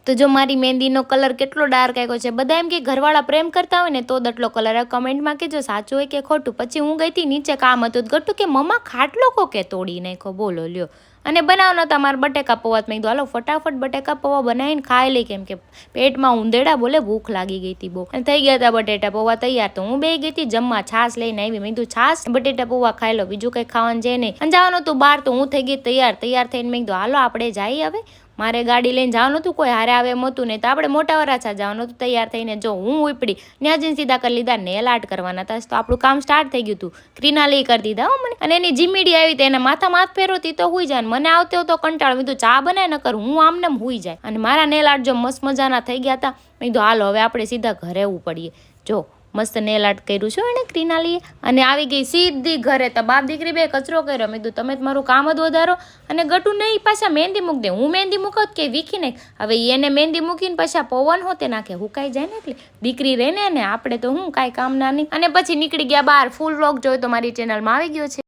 તો જો મારી મહેંદીનો કલર કેટલો ડાર્ક આવ્યો છે. બધા એમ કે ઘરવાળા પ્રેમ કરતા હોય ને તો દટલો કલર આવે. કમેન્ટમાં કહેજો સાચું હોય કે ખોટું. પછી હું ગઈ હતી નીચે, કામ હતું ગટુ કે મમ્મા ખાટલો કોકે તોડી નાખ્યો, બોલો લ્યો. અને બનાવવાનો હતા મારા બટેકા પૌવા. મેં કીધું હાલો ફટાફટ બટેકા પૌવા બનાવીને ખાઈ લઈ, કેમ કે પેટમાં ઉંદેડા બોલે ભૂખ લાગી ગઈ હતી બહુ. અને થઈ ગયા હતા બટેટા પૌવા તૈયાર. તો હું બે ગઈ હતી જમવા, છાશ લઈને આવી. મેં કીધું છાશ બટેટા પૌવા ખાઈ લો, બીજું કંઈ ખાવાનું છે નહીં. અને જવાનું હતું બહાર, તો હું થઈ ગઈ તૈયાર થઈને મેં કીધું હાલો આપણે જઈએ હવે. મારે ગાડી લઈને જવાનું હતું, કોઈ હારે આવે એમ હતું નહીં, તો આપણે મોટા વરાછા જવાનું હતું. તૈયાર થઈને જો હું ઉપડી, ત્યાં જઈને સીધા કરી લીધા નેલ આર્ટ કરવાના હતા. તો આપણું કામ સ્ટાર્ટ થઈ ગયું હતું. ક્રિનાલી કરી દીધા હો મને. અને એની જીમીડી આવી હતી, એના માથામાં હાથ ફેરવતી તો હુઈ જાય. મને આવતો તો કંટાળો, મેં કીધું ચા બનાય ન કર, હું આમને હુઈ જાય. અને મારા નેલ આર્ટ જો મસ્ત મજાના થઈ ગયા હતા. મેં કીધું હાલો હવે આપણે સીધા ઘરે પડીએ. જો મસ્ત નેલ આર્ટ કર્યું છે એને ક્રિનાલીએ. અને આવી ગઈ સીધી ઘરે. તો બાપ દીકરી બે કચરો કર્યો. મેં કીધું તમે તમારું કામ જ વધારો. અને ગટુ નહીં પાછા મહેંદી મૂક દે. હું મહેંદી મૂકત કે વીખી નાખ. હવે એને મહેંદી મૂકીને પાછા પવન હોતે નાખે, હુકાઈ જાય ને, એટલે દીકરી રહે ને આપણે તો હું કાંઈ કામ ના નહીં. અને પછી નીકળી ગયા બહાર. ફૂલ વ્લોગ જોયો તો મારી ચેનલમાં આવી ગયો છે.